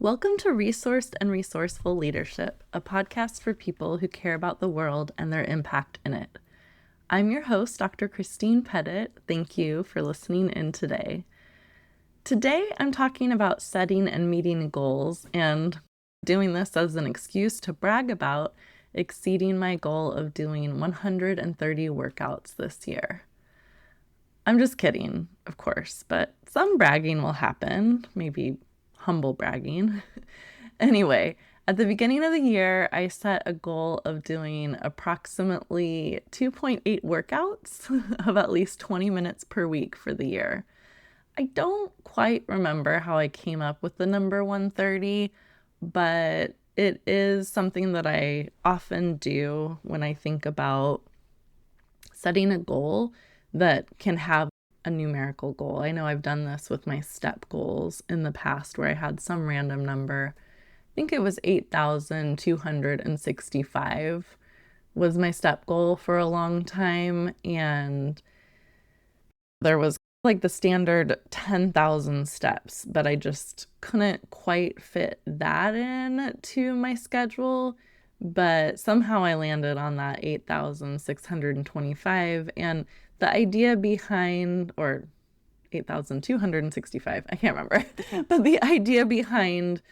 Welcome to Resourced and Resourceful Leadership, a podcast for people who care about the world and their impact in it. I'm your host, Dr. Christine Pettit. Thank you for listening in today. Today, I'm talking about setting and meeting goals and doing this as an excuse to brag about exceeding my goal of doing 130 workouts this year. I'm just kidding, of course, but some bragging will happen, maybe humble bragging. Anyway, at the beginning of the year, I set a goal of doing approximately 2.8 workouts of at least 20 minutes per week for the year. I don't quite remember how I came up with the number 130, but it is something that I often do when I think about setting a goal that can have a numerical goal. I know I've done this with my step goals in the past where I had some random number. I think it was 8,265 was my step goal for a long time. And there was like the standard 10,000 steps, but I just couldn't quite fit that in to my schedule. But somehow I landed on that 8,625. And the idea behind, or 8,265, I can't remember, but the idea behind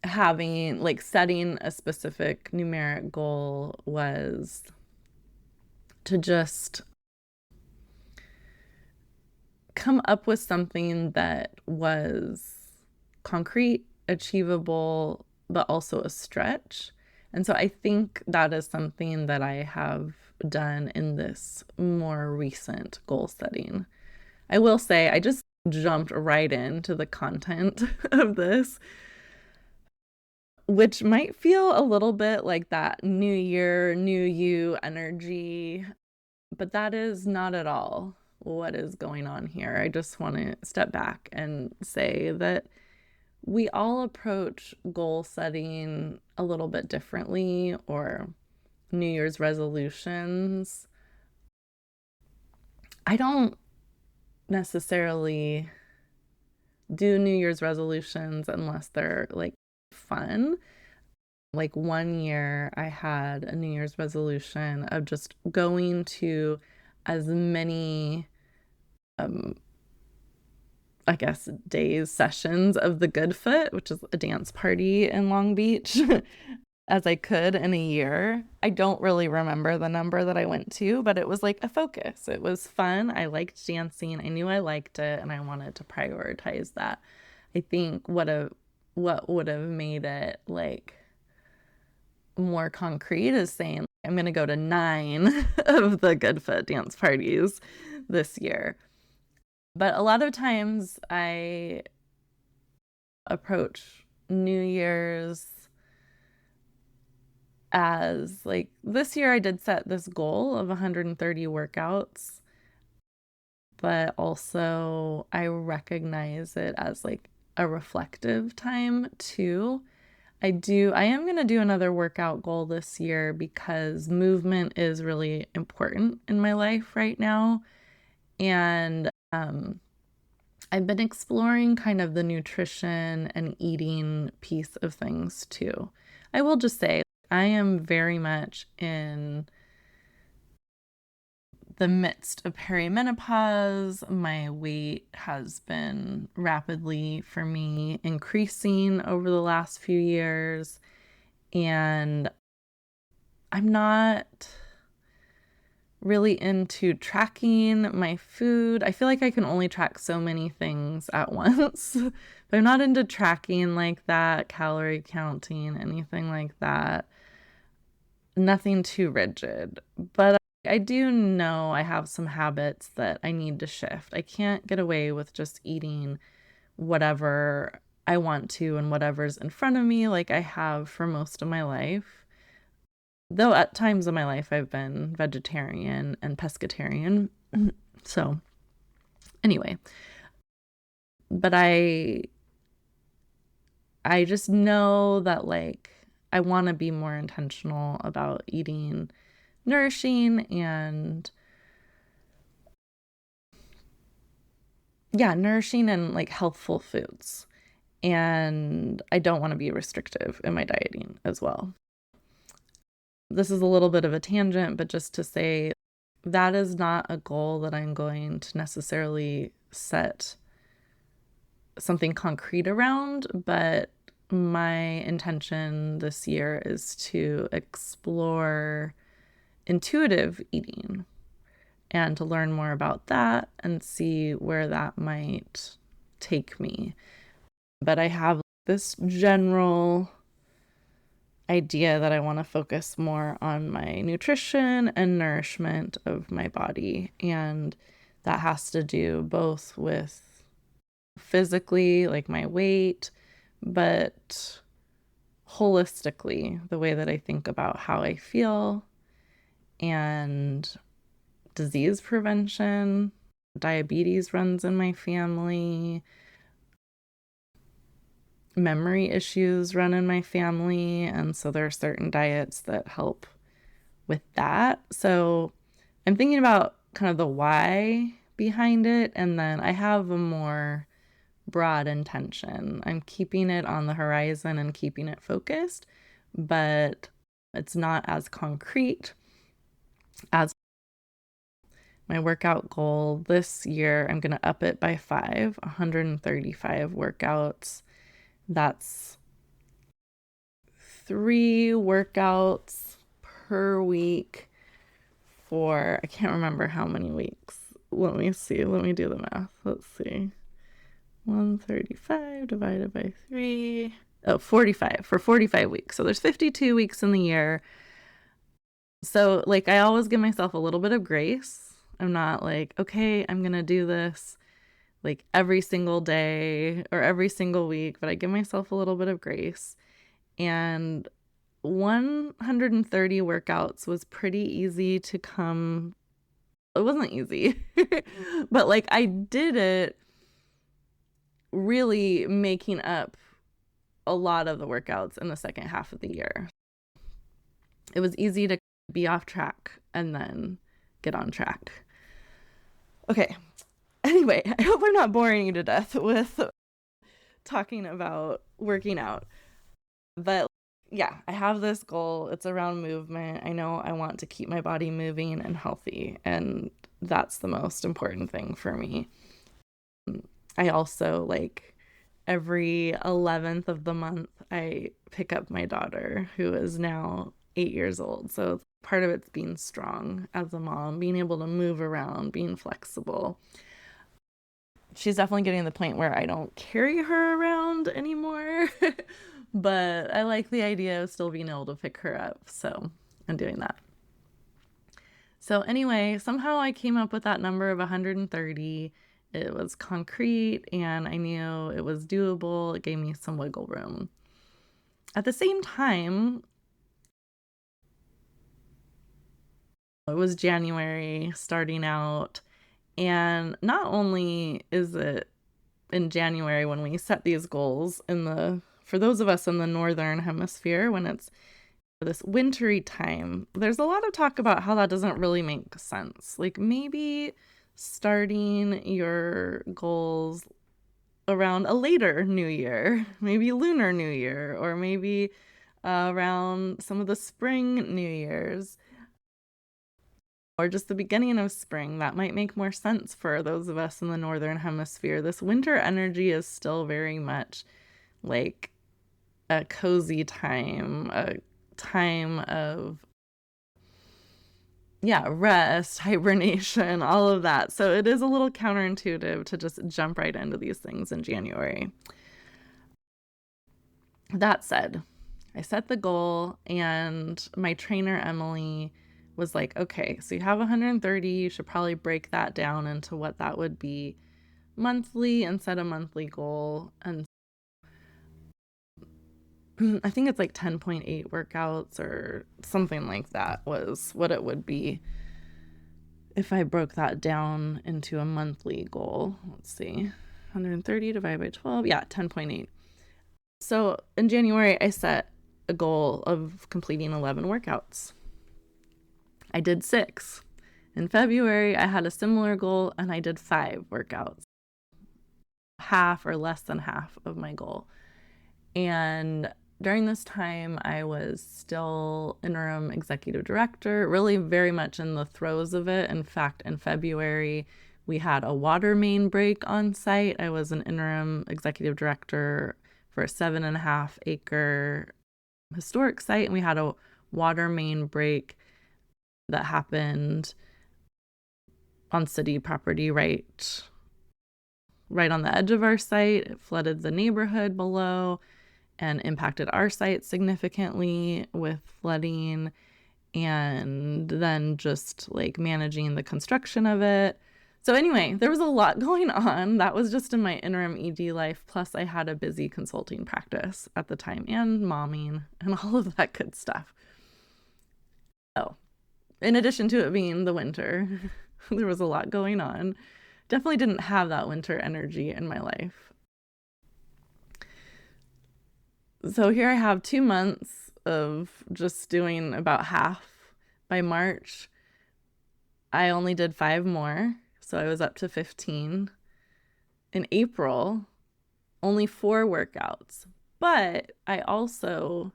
setting a specific numeric goal was to just come up with something that was concrete, achievable, but also a stretch. And so I think that is something that I have done in this more recent goal setting. I will say I just jumped right into the content of this, which might feel a little bit like that new year, new you energy, but that is not at all what is going on here. I just want to step back and say that we all approach goal setting a little bit differently, or New Year's resolutions. I don't necessarily do New Year's resolutions unless they're like fun. Like one year I had a New Year's resolution of just going to as many sessions of the Good Foot, which is a dance party in Long Beach, as I could in a year. I don't really remember the number that I went to, but it was like a focus. It was fun. I liked dancing. I knew I liked it, and I wanted to prioritize that. I think what would have made it like more concrete is saying I'm going to go to 9 of the Good Foot dance parties this year. But a lot of times I approach New Year's as like, this year I did set this goal of 130 workouts, but also I recognize it as like a reflective time too. I am going to do another workout goal this year because movement is really important in my life right now. And I've been exploring kind of the nutrition and eating piece of things too. I will just say I am very much in the midst of perimenopause. My weight has been rapidly, for me, increasing over the last few years. And I'm not really into tracking my food. I feel like I can only track so many things at once. But I'm not into tracking like that, calorie counting, anything like that. Nothing too rigid. But I do know I have some habits that I need to shift. I can't get away with just eating whatever I want to and whatever's in front of me like I have for most of my life. Though at times in my life I've been vegetarian and pescatarian. So anyway, but I just know that like I want to be more intentional about eating nourishing and like healthful foods. And I don't want to be restrictive in my dieting as well. This is a little bit of a tangent, but just to say that is not a goal that I'm going to necessarily set something concrete around, but my intention this year is to explore intuitive eating and to learn more about that and see where that might take me. But I have this general idea that I want to focus more on my nutrition and nourishment of my body. And that has to do both with physically, like my weight, but holistically, the way that I think about how I feel and disease prevention. Diabetes runs in my family. Memory issues run in my family. And so there are certain diets that help with that. So I'm thinking about kind of the why behind it. And then I have a more broad intention. I'm keeping it on the horizon and keeping it focused, but it's not as concrete as my workout goal this year. I'm going to up it by 135 workouts. That's 3 workouts per week for, I can't remember how many weeks. Let me see. Let me do the math. Let's see. 135 divided by 3. 45 for 45 weeks. So there's 52 weeks in the year. So like I always give myself a little bit of grace. I'm not like, okay, I'm going to do this like every single day or every single week, but I give myself a little bit of grace. And 130 workouts was pretty easy to come. It wasn't easy, but like I did it really making up a lot of the workouts in the second half of the year. It was easy to be off track and then get on track. Okay. Anyway, I hope I'm not boring you to death with talking about working out. But yeah, I have this goal. It's around movement. I know I want to keep my body moving and healthy, and that's the most important thing for me. I also like every 11th of the month, I pick up my daughter who is now 8 years old. So part of it's being strong as a mom, being able to move around, being flexible. She's definitely getting to the point where I don't carry her around anymore, but I like the idea of still being able to pick her up. So I'm doing that. So anyway, somehow I came up with that number of 130. It was concrete and I knew it was doable. It gave me some wiggle room. At the same time, it was January starting out. And not only is it in January when we set these goals for those of us in the northern hemisphere, when it's this wintry time, there's a lot of talk about how that doesn't really make sense. Like maybe starting your goals around a later new year, maybe lunar new year, or maybe around some of the spring new years, or just the beginning of spring. That might make more sense for those of us in the northern hemisphere. This winter energy is still very much like a cozy time, a time of rest, hibernation, all of that. So it is a little counterintuitive to just jump right into these things in January. That said, I set the goal and my trainer, Emily, was like, okay, so you have 130, you should probably break that down into what that would be monthly and set a monthly goal. And I think it's like 10.8 workouts or something like that was what it would be if I broke that down into a monthly goal. Let's see, 130 divided by 12. Yeah, 10.8. So in January, I set a goal of completing 11 workouts. I did 6. In February, I had a similar goal and I did 5 workouts. half or less than half of my goal. And during this time, I was still interim executive director, really very much in the throes of it. In fact, in February, we had a water main break on site. I was an interim executive director for a 7.5-acre historic site, and we had a water main break that happened on city property right on the edge of our site. It flooded the neighborhood below and impacted our site significantly with flooding, and then just like managing the construction of it. So anyway, there was a lot going on. That was just in my interim ED life. Plus I had a busy consulting practice at the time and momming and all of that good stuff. Oh, in addition to it being the winter, there was a lot going on. Definitely didn't have that winter energy in my life. So here I have 2 months of just doing about half. By March, I only did 5 more, so I was up to 15. In April, only 4 workouts. But I also,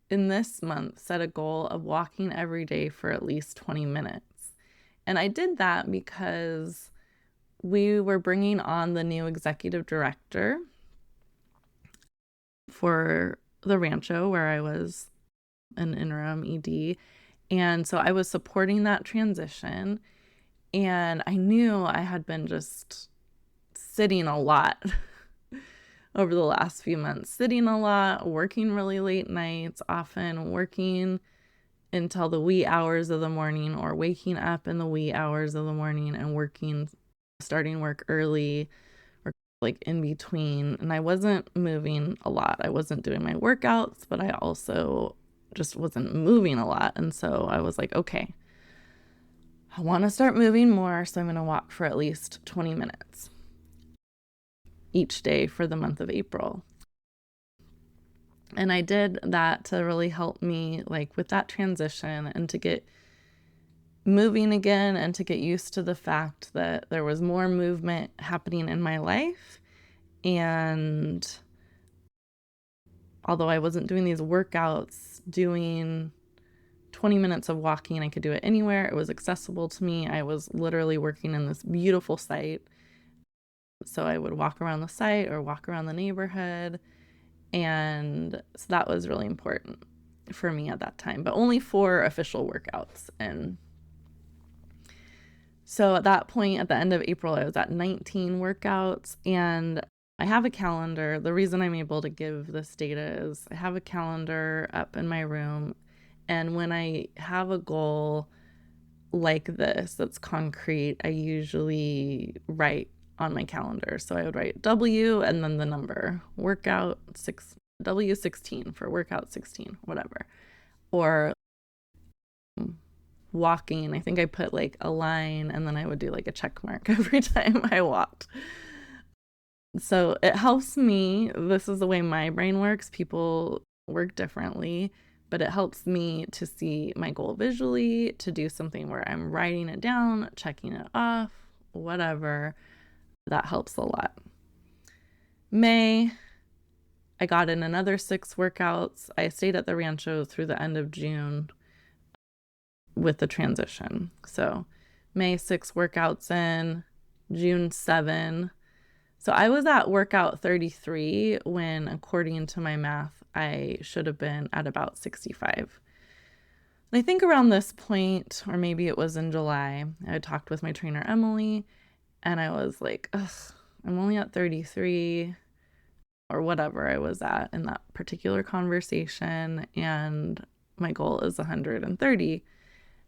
in this month, set a goal of walking every day for at least 20 minutes. And I did that because we were bringing on the new executive director for the Rancho, where I was an interim ED. And so I was supporting that transition. And I knew I had been just sitting a lot over the last few months, sitting a lot, working really late nights, often working until the wee hours of the morning, or waking up in the wee hours of the morning and starting work early, or like in between. And I wasn't moving a lot. I wasn't doing my workouts, but I also just wasn't moving a lot. And so I was like, okay, I want to start moving more. So I'm going to walk for at least 20 minutes each day for the month of April. And I did that to really help me like with that transition and to get moving again and to get used to the fact that there was more movement happening in my life. And although I wasn't doing these workouts, doing 20 minutes of walking, I could do it anywhere. It was accessible to me. I was literally working in this beautiful site. So I would walk around the site or walk around the neighborhood. And so that was really important for me at that time, but only 4 official workouts. And so at that point, at the end of April, I was at 19 workouts, and I have a calendar. The reason I'm able to give this data is I have a calendar up in my room. And when I have a goal like this that's concrete, I usually write on my calendar. So I would write W and then the number, workout 6, W16 for workout 16, whatever. Or walking, I think I put like a line and then I would do like a check mark every time I walked. So it helps me. This is the way my brain works. People work differently, but it helps me to see my goal visually, to do something where I'm writing it down, checking it off, whatever. That helps a lot. May, I got in another 6 workouts. I stayed at the Rancho through the end of June with the transition. So May 6 workouts in, June 7. So I was at workout 33 when, according to my math, I should have been at about 65. And I think around this point, or maybe it was in July, I had talked with my trainer, Emily, and I was like, ugh, I'm only at 33 or whatever I was at in that particular conversation, and my goal is 130.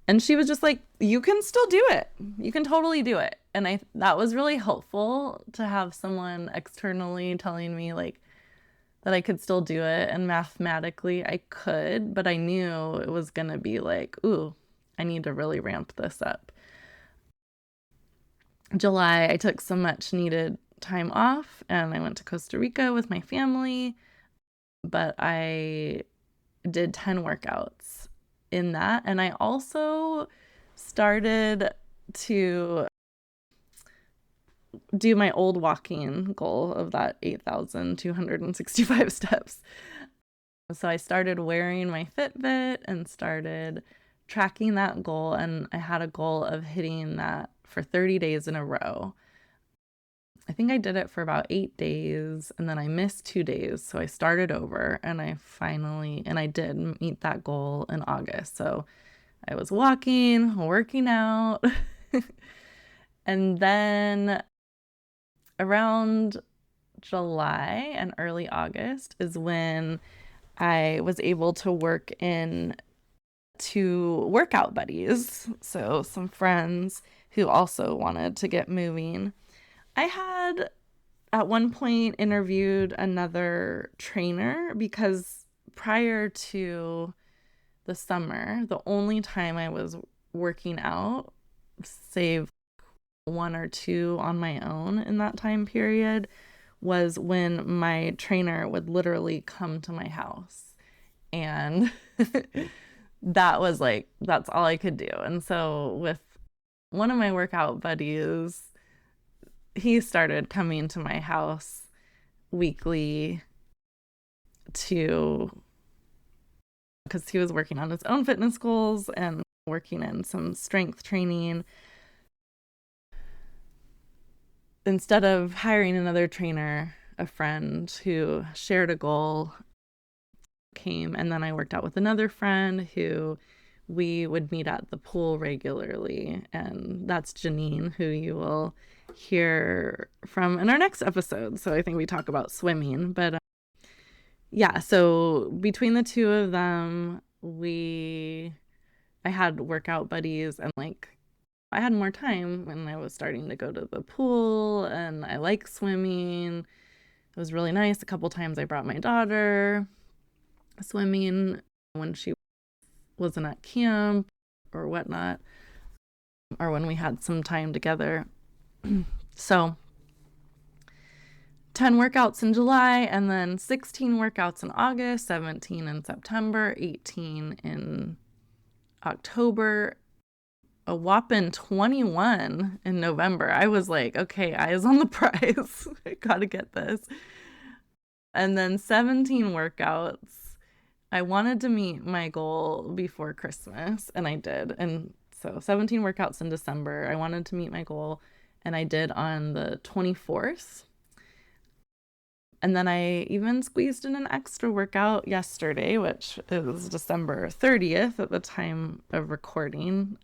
And she was just like, you can still do it. You can totally do it. And that was really helpful to have someone externally telling me like that I could still do it. And mathematically I could, but I knew it was going to be like, ooh, I need to really ramp this up. July, I took some much needed time off and I went to Costa Rica with my family, but I did 10 workouts in that. And I also started to do my old walking goal of that 8,265 steps. So I started wearing my Fitbit and started tracking that goal. And I had a goal of hitting that for 30 days in a row. I think I did it for about 8 days and then I missed 2 days. So I started over and I did meet that goal in August. So I was working out. And then around July and early August is when I was able to work in 2 workout buddies. So some friends who also wanted to get moving. I had at one point interviewed another trainer because prior to the summer, the only time I was working out, save 1 or 2 on my own in that time period, was when my trainer would literally come to my house. And that's all I could do. And so with one of my workout buddies, he started coming to my house weekly because he was working on his own fitness goals and working in some strength training. Instead of hiring another trainer, a friend who shared a goal came, and then I worked out with another friend who we would meet at the pool regularly, and that's Janine, who you will hear from in our next episode. So I think we talk about swimming, but yeah, so between the 2 of them, I had workout buddies, and I had more time when I was starting to go to the pool, and I like swimming. It was really nice. A couple times I brought my daughter swimming when she wasn't at camp or whatnot, or when we had some time together. So 10 workouts in July, and then 16 workouts in August, 17 in September, 18 in October, a whopping 21 in November. I was like, okay, eyes on the prize. I gotta get this. And then 17 workouts. I wanted to meet my goal before Christmas, and I did. And so 17 workouts in December. I wanted to meet my goal, and I did on the 24th. And then I even squeezed in an extra workout yesterday, which is December 30th at the time of recording.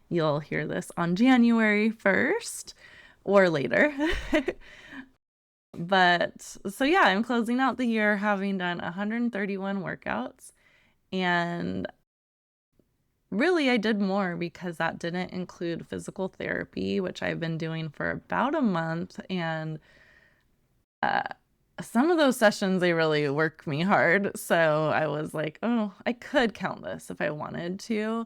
You'll hear this on January 1st or later. But so yeah, I'm closing out the year having done 131 workouts. And really, I did more because that didn't include physical therapy, which I've been doing for about a month. And some of those sessions, they really work me hard. So I was like, oh, I could count this if I wanted to.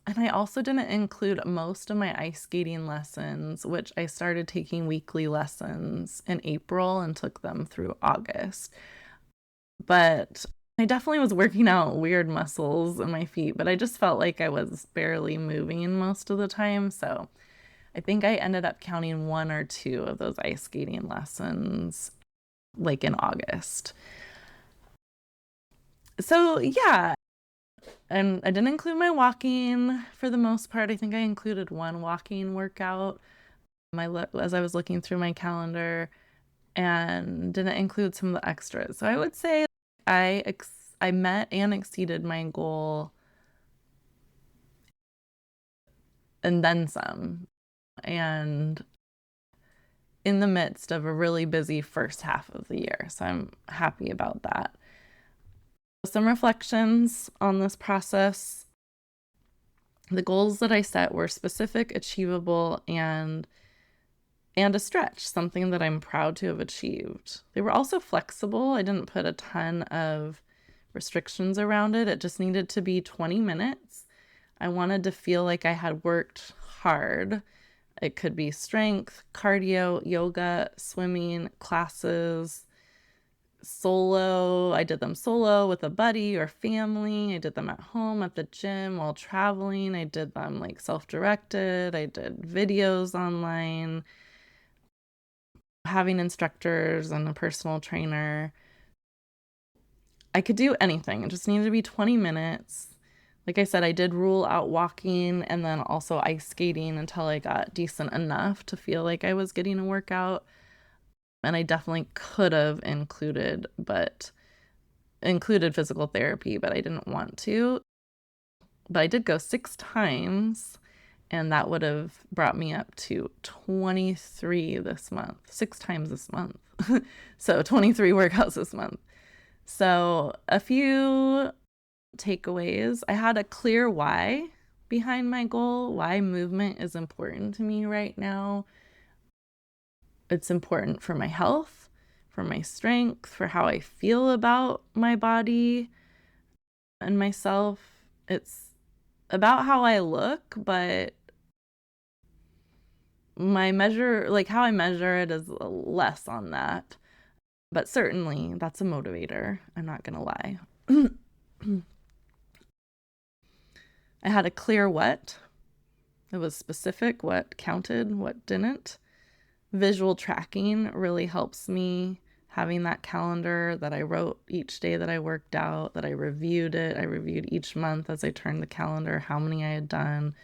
And I also didn't include most of my ice skating lessons, which I started taking weekly lessons in April and took them through August. But I definitely was working out weird muscles in my feet, but I just felt like I was barely moving most of the time. So I think I ended up counting 1 or 2 of those ice skating lessons in August. So yeah. And I didn't include my walking for the most part. I think I included 1 walking workout as I was looking through my calendar, and didn't include some of the extras. So I would say I met and exceeded my goal and then some, and in the midst of a really busy first half of the year. So I'm happy about that. Some reflections on this process. The goals that I set were specific, achievable, and a stretch, something that I'm proud to have achieved. They were also flexible. I didn't put a ton of restrictions around it. It just needed to be 20 minutes. I wanted to feel like I had worked hard. It could be strength, cardio, yoga, swimming, classes, solo. I did them solo with a buddy or family. I did them at home, at the gym, while traveling. I did them like self-directed. I did videos online, having instructors and a personal trainer. I could do anything. It just needed to be 20 minutes. Like I said, I did rule out walking and then also ice skating until I got decent enough to feel like I was getting a workout. And I definitely could have included physical therapy, but I didn't want to. But I did go 6 times, and that would have brought me up to 23 this month, 6 times this month. So 23 workouts this month. So a few takeaways. I had a clear why behind my goal, why movement is important to me right now. It's important for my health, for my strength, for how I feel about my body and myself. It's about how I look, but my measure, like how I measure it, is less on that. But certainly that's a motivator. I'm not going to lie. I had a clear what. It was specific, what counted, what didn't. Visual tracking really helps me, having that calendar that I wrote each day that I worked out, that I reviewed it. I reviewed each month as I turned the calendar, how many I had done,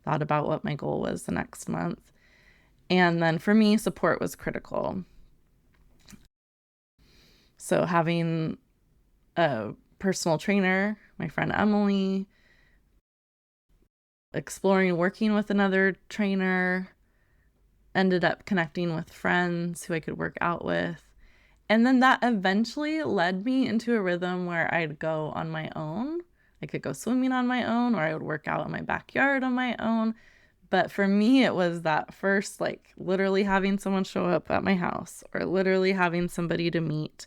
thought about what my goal was the next month. And then for me, support was critical. So having a personal trainer, my friend Emily, exploring working with another trainer, ended up connecting with friends who I could work out with. And then that eventually led me into a rhythm where I'd go on my own. I could go swimming on my own, or I would work out in my backyard on my own. But for me, it was that first, like literally having someone show up at my house or literally having somebody to meet.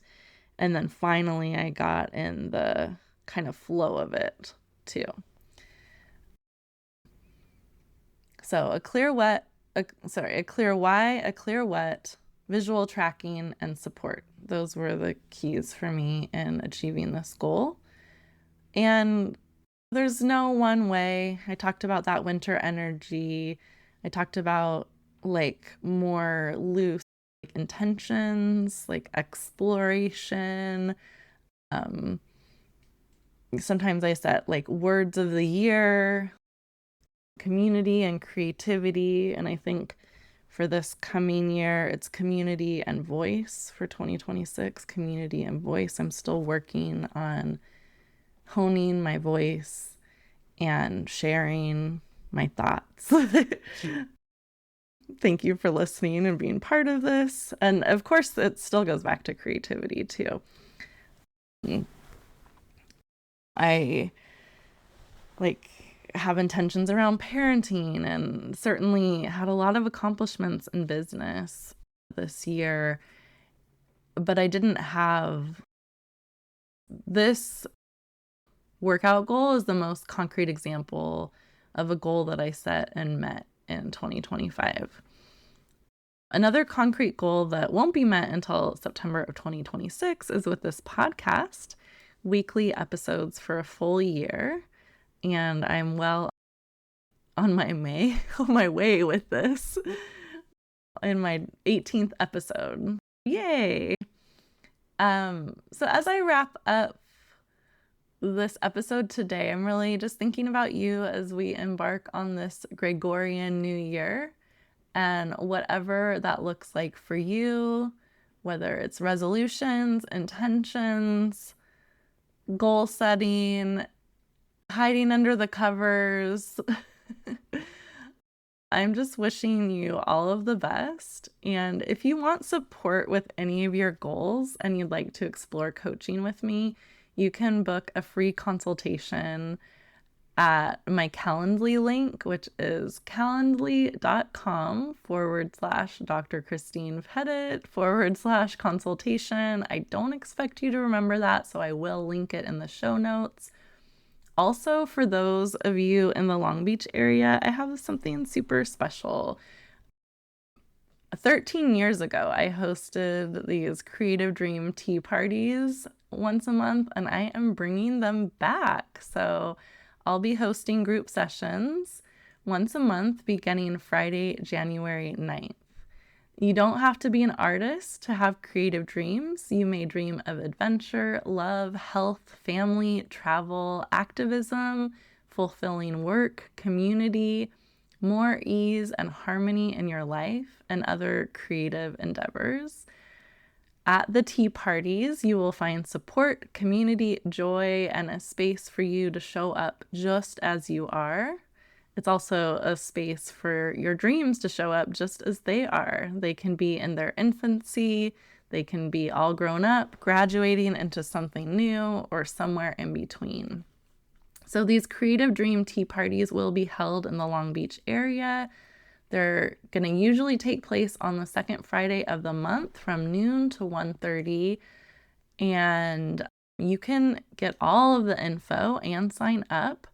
And then finally I got in the kind of flow of it too. So a clear why, a clear what, visual tracking, and support. Those were the keys for me in achieving this goal. And there's no one way. I talked about that winter energy. I talked about like more loose intentions, like exploration. Sometimes I set like words of the year, community and creativity. And I think for this coming year, it's community and voice for 2026, community and voice. I'm still working on honing my voice and sharing my thoughts. Thank you for listening and being part of this. And of course, it still goes back to creativity too. I have intentions around parenting and certainly had a lot of accomplishments in business this year, but I didn't have this workout goal is the most concrete example of a goal that I set and met in 2025. Another concrete goal that won't be met until September of 2026 is with this podcast, weekly episodes for a full year. And I'm well on my way with this in my 18th episode. Yay! So as I wrap up this episode today, I'm really just thinking about you as we embark on this Gregorian New Year and whatever that looks like for you, whether it's resolutions, intentions, goal setting, hiding under the covers. I'm just wishing you all of the best. And if you want support with any of your goals and you'd like to explore coaching with me, you can book a free consultation at my Calendly link, which is calendly.com/Dr. Christine Pettit /consultation. I don't expect you to remember that, so I will link it in the show notes. Also, for those of you in the Long Beach area, I have something super special. 13 years ago, I hosted these creative dream tea parties once a month, and I am bringing them back. So I'll be hosting group sessions once a month beginning Friday, January 9th. You don't have to be an artist to have creative dreams. You may dream of adventure, love, health, family, travel, activism, fulfilling work, community, more ease and harmony in your life, and other creative endeavors. At the tea parties, you will find support, community, joy, and a space for you to show up just as you are. It's also a space for your dreams to show up just as they are. They can be in their infancy, they can be all grown up, graduating into something new, or somewhere in between. So these creative dream tea parties will be held in the Long Beach area. They're going to usually take place on the second Friday of the month from noon to 1:30. And you can get all of the info and sign up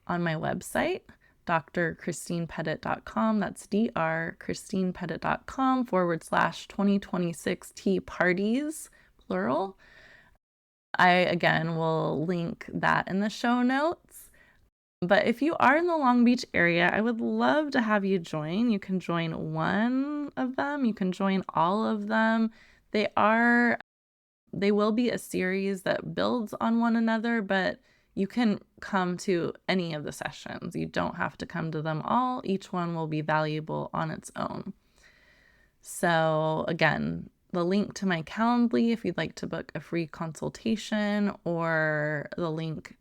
on my website, drchristinepettit.com. That's drchristinepettit.com/2026 tea parties, plural. I, again, will link that in the show notes. But if you are in the Long Beach area, I would love to have you join. You can join one of them. You can join all of them. They will be a series that builds on one another, but you can come to any of the sessions. You don't have to come to them all. Each one will be valuable on its own. So again, the link to my Calendly if you'd like to book a free consultation, or the link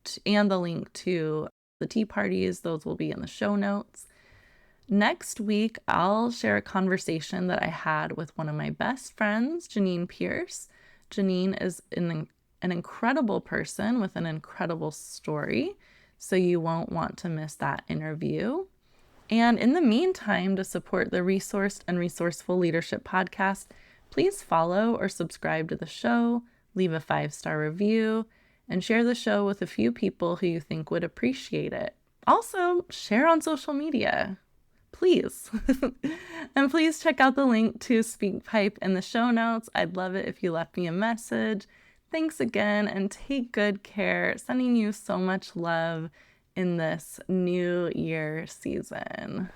to the tea parties, those will be in the show notes. Next week, I'll share a conversation that I had with one of my best friends, Janine Pierce. Janine is an incredible person with an incredible story, so you won't want to miss that interview. And in the meantime, to support the Resourced and Resourceful Leadership podcast, please follow or subscribe to the show, leave a 5-star review, and share the show with a few people who you think would appreciate it. Also, share on social media, please. And please check out the link to SpeakPipe in the show notes. I'd love it if you left me a message. Thanks again, and take good care. Sending you so much love in this new year season.